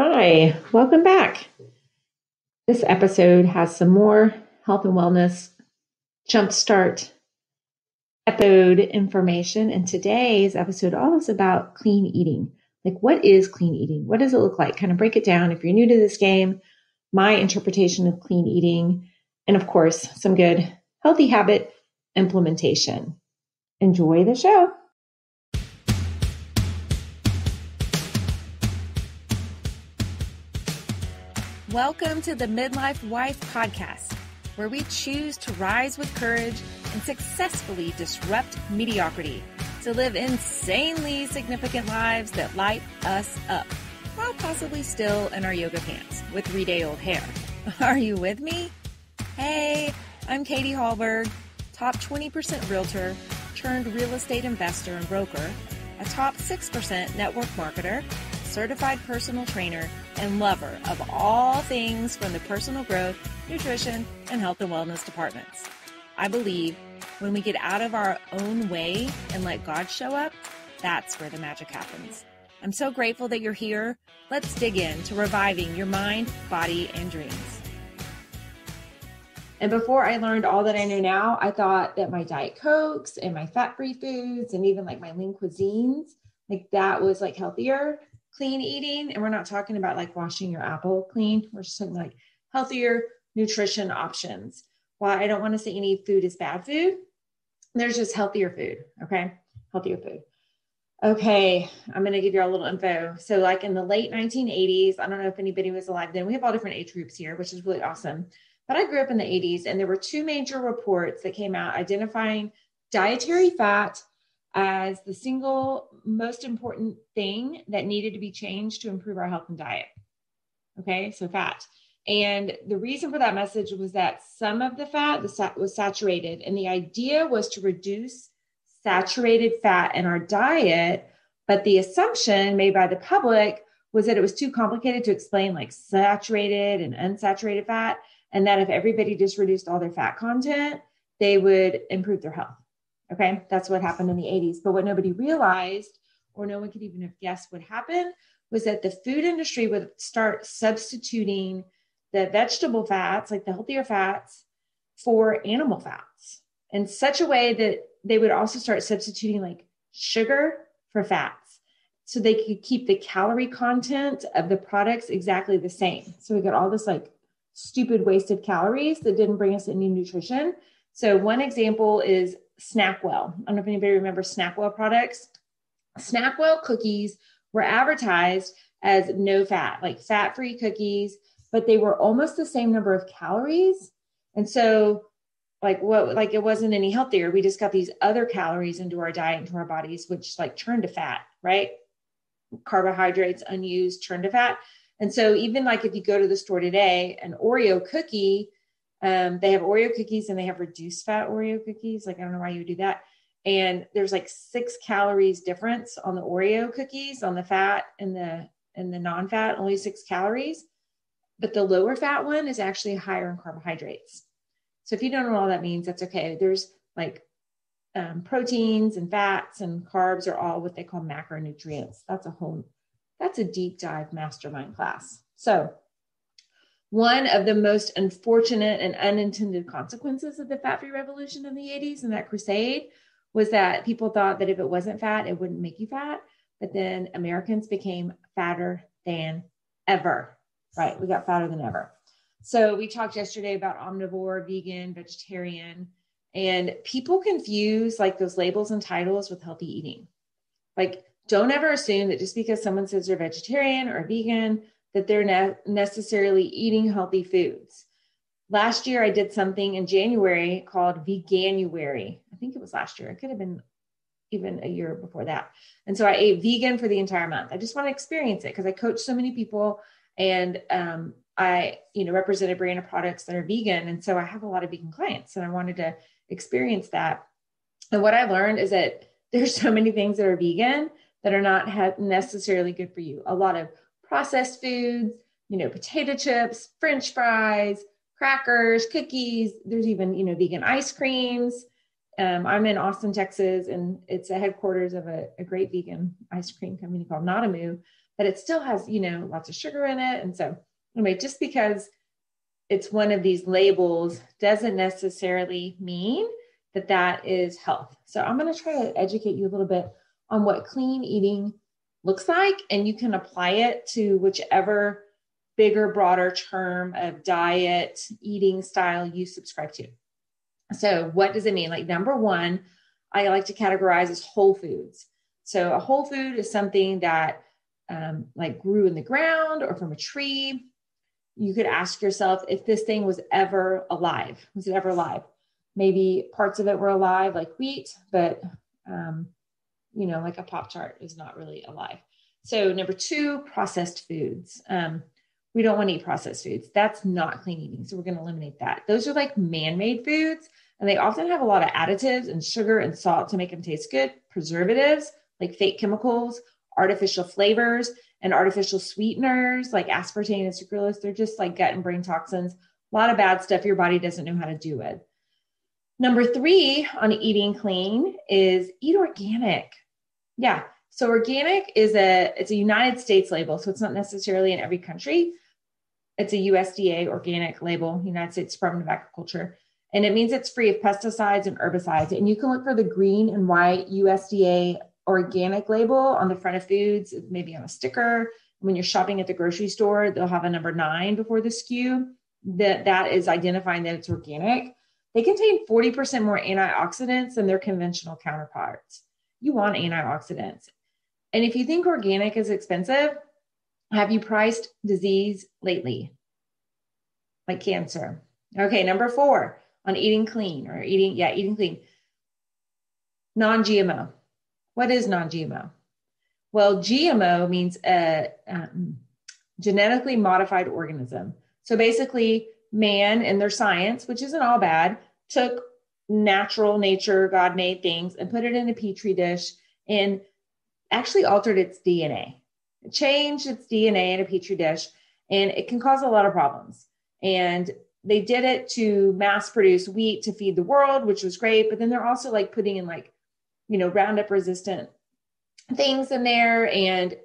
Hi, welcome back. This episode has some more health and wellness jumpstart episode information. And today's episode all is about clean eating. Like, what is clean eating? What does it look like? Kind of break it down. If you're new to this game, my interpretation of clean eating, and of course, some good healthy habit implementation. Enjoy the show. Welcome to the Midlife Wife Podcast, where we choose to rise with courage and successfully disrupt mediocrity to live insanely significant lives that light us up, while possibly still in our yoga pants with 3-day-old hair. Are you with me? Hey, I'm Katie Hallberg, top 20% realtor, turned real estate investor and broker, a top 6% network marketer, certified personal trainer, and lover of all things from the personal growth, nutrition, and health and wellness departments. I believe when we get out of our own way and let God show up, that's where the magic happens. I'm so grateful that you're here. Let's dig into reviving your mind, body, and dreams. And before I learned all that I know now, I thought that my Diet Cokes and my fat-free foods and even like my lean cuisines, like that was like healthier, clean eating. And we're not talking about like washing your apple clean. We're just talking like healthier nutrition options. While I don't want to say any food is bad food, there's just healthier food. Okay. Healthier food. Okay. I'm going to give you a little info. So like in the late 1980s, I don't know if anybody was alive then. We have all different age groups here, which is really awesome. But I grew up in the 80s and there were two major reports that came out identifying dietary fat as the single most important thing that needed to be changed to improve our health and diet. Okay, so fat. And the reason for that message was that some of the fat was saturated, and the idea was to reduce saturated fat in our diet. But the assumption made by the public was that it was too complicated to explain like saturated and unsaturated fat, and that if everybody just reduced all their fat content, they would improve their health. Okay, that's what happened in the 80s. But what nobody realized, or no one could even have guessed would happen, was that the food industry would start substituting the vegetable fats, like the healthier fats, for animal fats in such a way that they would also start substituting like sugar for fats so they could keep the calorie content of the products exactly the same. So we got all this like stupid wasted calories that didn't bring us any nutrition. So one example is Snackwell. I don't know if anybody remembers Snackwell products. Snackwell cookies were advertised as no fat, like fat-free cookies, but they were almost the same number of calories. And so like it wasn't any healthier. We just got these other calories into our diet, into our bodies, which like turned to fat, right? Carbohydrates unused turned to fat. And so even like if you go to the store today, an Oreo cookie, they have Oreo cookies and they have reduced fat Oreo cookies. Like, I don't know why you would do that. And there's like 6 calories difference on the Oreo cookies, on the fat and the non-fat, only 6 calories. But the lower fat one is actually higher in carbohydrates. So if you don't know what all that means, that's okay. There's like proteins and fats and carbs are all what they call macronutrients. That's a deep dive mastermind class. So one of the most unfortunate and unintended consequences of the fat-free revolution in the 80s and that crusade was that people thought that if it wasn't fat, it wouldn't make you fat. But then Americans became fatter than ever, right? We got fatter than ever. So we talked yesterday about omnivore, vegan, vegetarian, and people confuse like those labels and titles with healthy eating. Like, don't ever assume that just because someone says they're vegetarian or vegan, that they're necessarily eating healthy foods. Last year, I did something in January called Veganuary. I think it was last year. It could have been even a year before that. And so I ate vegan for the entire month. I just want to experience it because I coach so many people and I represent a brand of products that are vegan. And so I have a lot of vegan clients and I wanted to experience that. And what I learned is that there's so many things that are vegan that are not necessarily good for you. A lot of processed foods, potato chips, French fries, crackers, cookies. There's even, vegan ice creams. I'm in Austin, Texas, and it's a headquarters of a great vegan ice cream company called Nadamu but it still has, lots of sugar in it. And so anyway, just because it's one of these labels doesn't necessarily mean that that is health. So I'm going to try to educate you a little bit on what clean eating looks like, and you can apply it to whichever bigger, broader term of diet, eating style you subscribe to. So what does it mean? Like number one, I like to categorize as whole foods. So a whole food is something that like grew in the ground or from a tree. You could ask yourself if this thing was ever alive. Was it ever alive? Maybe parts of it were alive, like wheat, but like a Pop-Tart is not really alive. So number two, processed foods. We don't want to eat processed foods. That's not clean eating. So we're going to eliminate that. Those are like man-made foods, and they often have a lot of additives and sugar and salt to make them taste good, preservatives, like fake chemicals, artificial flavors, and artificial sweeteners like aspartame and sucralose. They're just like gut and brain toxins, a lot of bad stuff your body doesn't know how to do with. Number three on eating clean is eat organic. Yeah. So organic it's a United States label. So it's not necessarily in every country. It's a USDA organic label, United States Department of Agriculture. And it means it's free of pesticides and herbicides. And you can look for the green and white USDA organic label on the front of foods, maybe on a sticker. When you're shopping at the grocery store, they'll have a number 9 before the SKU that is identifying that it's organic. They contain 40% more antioxidants than their conventional counterparts. You want antioxidants. And if you think organic is expensive, have you priced disease lately? Like cancer. Okay, number 4 on eating clean or eating clean. Non-GMO. What is non-GMO? Well, GMO means a genetically modified organism. So basically, man and their science, which isn't all bad, took natural nature, God-made things and put it in a petri dish and actually altered its DNA. It changed its DNA in a petri dish, and it can cause a lot of problems. And they did it to mass produce wheat to feed the world, which was great. But then they're also like putting in Roundup resistant things in there. And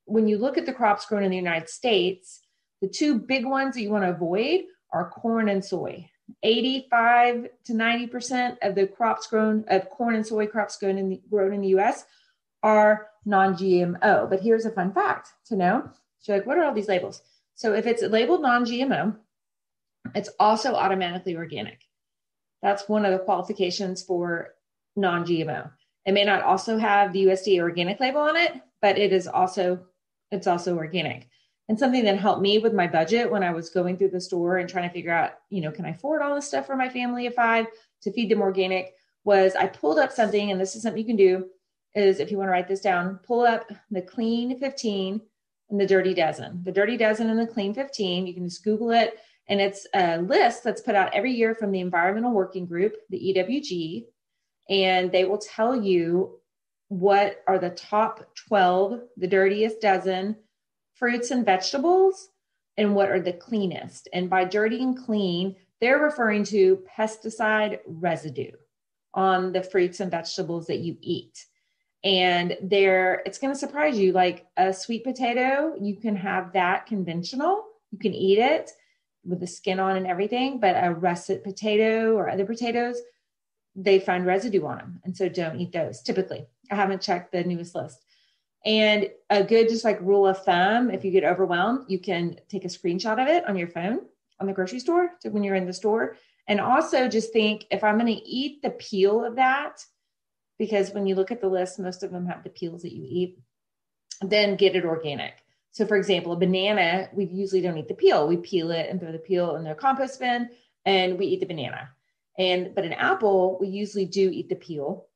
when you look at the crops grown in the United States, the two big ones that you want to avoid are corn and soy. 85 to 90% of the corn and soy crops grown in the US are non-GMO. But here's a fun fact to know. So like, what are all these labels? So if it's labeled non-GMO, it's also automatically organic. That's one of the qualifications for non-GMO. It may not also have the USDA organic label on it, but it's also organic. And something that helped me with my budget when I was going through the store and trying to figure out, can I afford all this stuff for my family of 5 to feed them organic, was I pulled up something, and this is something you can do, is if you want to write this down, pull up the Clean 15 and the Dirty Dozen. The Dirty Dozen and the Clean 15, you can just Google it. And it's a list that's put out every year from the Environmental Working Group, the EWG, and they will tell you what are the top 12, the dirtiest dozen fruits and vegetables, and what are the cleanest. And by dirty and clean, they're referring to pesticide residue on the fruits and vegetables that you eat. And it's going to surprise you, like a sweet potato, you can have that conventional, you can eat it with the skin on and everything, but a russet potato or other potatoes, they find residue on them. And so don't eat those typically. I haven't checked the newest list. And a good, just like rule of thumb, if you get overwhelmed, you can take a screenshot of it on your phone on the grocery store to when you're in the store. And also just think, if I'm going to eat the peel of that, because when you look at the list, most of them have the peels that you eat, then get it organic. So for example, a banana, we usually don't eat the peel. We peel it and throw the peel in the compost bin and we eat the banana. But an apple, we usually do eat the peel.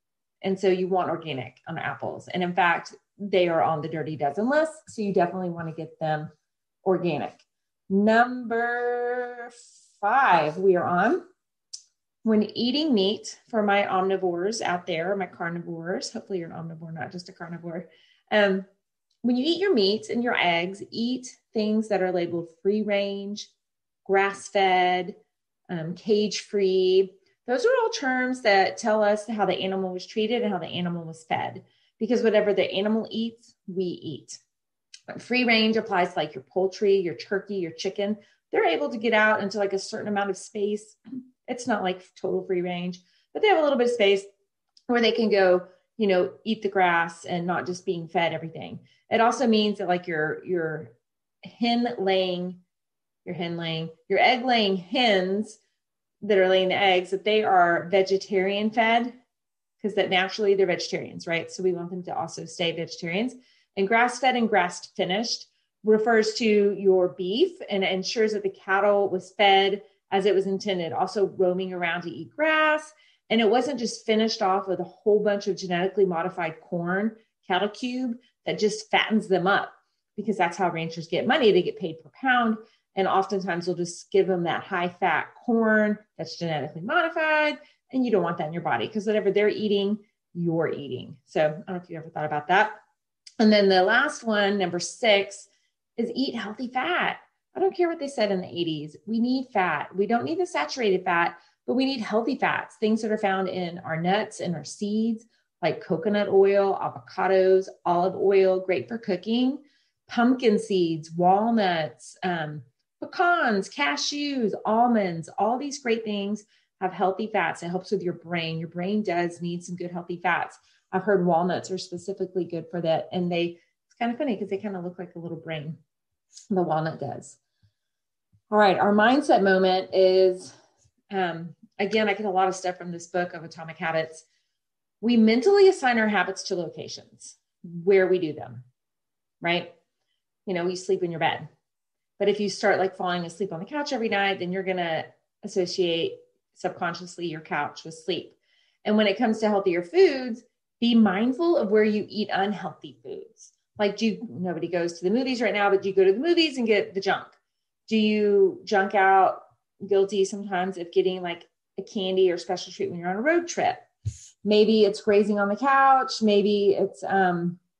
And so you want organic on apples. And in fact, they are on the Dirty Dozen list. So you definitely want to get them organic. Number 5, we are on. When eating meat, for my omnivores out there, my carnivores, hopefully you're an omnivore, not just a carnivore. When you eat your meats and your eggs, eat things that are labeled free range, grass-fed, cage-free. Those are all terms that tell us how the animal was treated and how the animal was fed, because whatever the animal eats, we eat. Free range applies to like your poultry, your turkey, your chicken. They're able to get out into like a certain amount of space. It's not like total free range, but they have a little bit of space where they can go, eat the grass and not just being fed everything. It also means that like your egg laying hens that are laying the eggs, that they are vegetarian fed, because that naturally they're vegetarians, right? So we want them to also stay vegetarians. And grass fed and grass finished refers to your beef and ensures that the cattle was fed as it was intended, also roaming around to eat grass. And it wasn't just finished off with a whole bunch of genetically modified corn, cattle cube, that just fattens them up, because that's how ranchers get money. They get paid per pound. And oftentimes they'll just give them that high fat corn that's genetically modified. And you don't want that in your body, because whatever they're eating, you're eating. So I don't know if you ever thought about that. And then the last one, number 6, is eat healthy fat. I don't care what they said in the 80s. We need fat. We don't need the saturated fat, but we need healthy fats, things that are found in our nuts and our seeds, like coconut oil, avocados, olive oil, great for cooking, pumpkin seeds, walnuts, pecans, cashews, almonds, all these great things have healthy fats. It helps with your brain. Your brain does need some good healthy fats. I've heard walnuts are specifically good for that. And it's kind of funny because they kind of look like a little brain. The walnut does. All right. Our mindset moment is, again, I get a lot of stuff from this book of Atomic Habits. We mentally assign our habits to locations where we do them, right? You sleep in your bed. But if you start like falling asleep on the couch every night, then you're going to associate subconsciously your couch with sleep. And when it comes to healthier foods, be mindful of where you eat unhealthy foods. Like, nobody goes to the movies right now, but do you go to the movies and get the junk? Do you junk out, guilty sometimes of getting like a candy or special treat when you're on a road trip? Maybe it's grazing on the couch. Maybe it's, I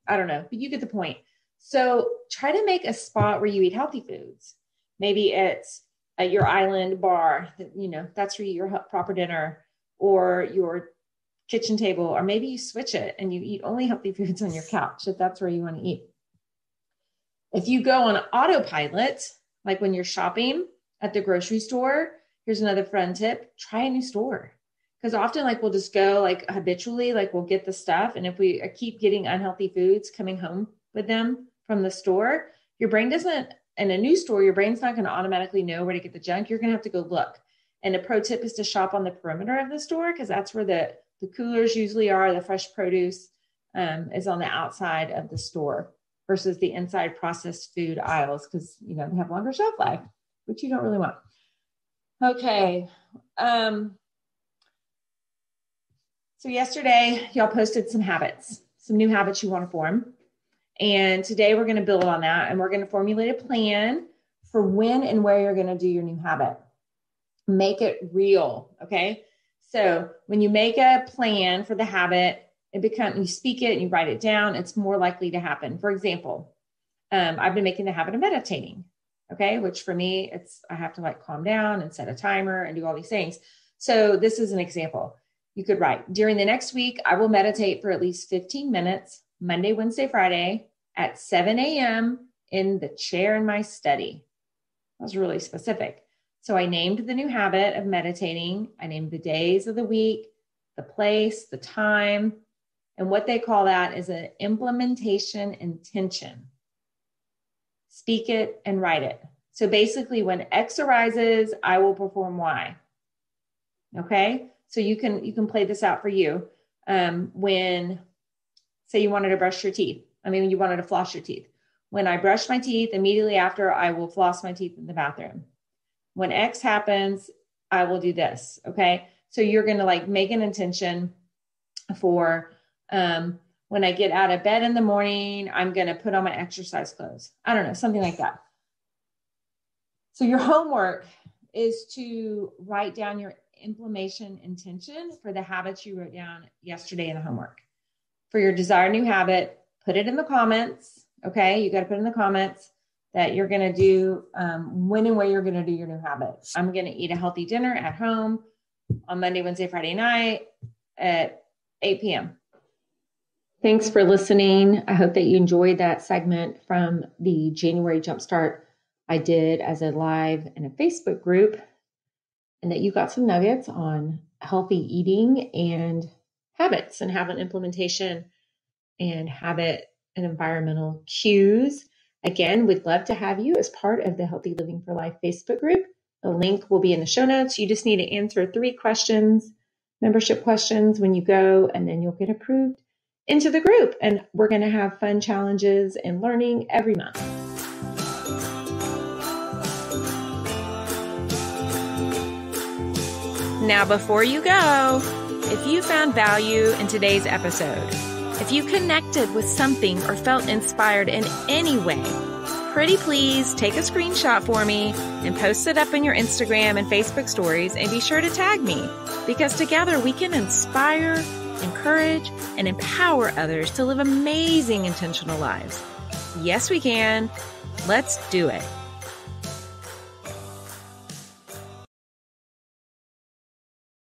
don't know, but you get the point. So try to make a spot where you eat healthy foods. Maybe it's at your island bar, that's where you eat your proper dinner, or your kitchen table, or maybe you switch it and you eat only healthy foods on your couch if that's where you want to eat. If you go on autopilot, like when you're shopping at the grocery store, here's another fun tip: try a new store. Because often like we'll just go like habitually, like we'll get the stuff. And if we keep getting unhealthy foods coming home with them from the store, your brain doesn't, in a new store, your brain's not going to automatically know where to get the junk. You're going to have to go look. And a pro tip is to shop on the perimeter of the store, because that's where the coolers usually are. The fresh produce is on the outside of the store versus the inside processed food aisles, because they have longer shelf life, which you don't really want. Okay. So yesterday, y'all posted some new habits you want to form. And today we're going to build on that, and we're going to formulate a plan for when and where you're going to do your new habit. Make it real. Okay. So when you make a plan for the habit, you speak it and you write it down, it's more likely to happen. For example, I've been making the habit of meditating. Okay. Which for me, I have to like calm down and set a timer and do all these things. So this is an example. You could write, during the next week, I will meditate for at least 15 minutes, Monday, Wednesday, Friday at 7 a.m. in the chair in my study. That was really specific. So I named the new habit of meditating. I named the days of the week, the place, the time, and what they call that is an implementation intention. Speak it and write it. So basically, when X arises, I will perform Y. Okay. So you can play this out for you. When, say you wanted to brush your teeth. You wanted to floss your teeth. When I brush my teeth, immediately after, I will floss my teeth in the bathroom. When X happens, I will do this. Okay. So you're going to like make an intention for, when I get out of bed in the morning, I'm going to put on my exercise clothes. I don't know, something like that. So your homework is to write down your implementation intention for the habits you wrote down yesterday in the homework. For your desired new habit, put it in the comments. Okay. You got to put in the comments that you're going to do, when and where you're going to do your new habit. I'm going to eat a healthy dinner at home on Monday, Wednesday, Friday night at 8 p.m. Thanks for listening. I hope that you enjoyed that segment from the January Jumpstart I did as a live in a Facebook group, and that you got some nuggets on healthy eating and habits and habit implementation and habit and environmental cues. Again, we'd love to have you as part of the Healthy Living for Life Facebook group. The link will be in the show notes. You just need to answer 3 questions, membership questions when you go, and then you'll get approved into the group. And we're going to have fun challenges and learning every month. Now, before you go, if you found value in today's episode, if you connected with something or felt inspired in any way, pretty please take a screenshot for me and post it up in your Instagram and Facebook stories, and be sure to tag me, because together we can inspire, encourage, and empower others to live amazing intentional lives. Yes, we can. Let's do it.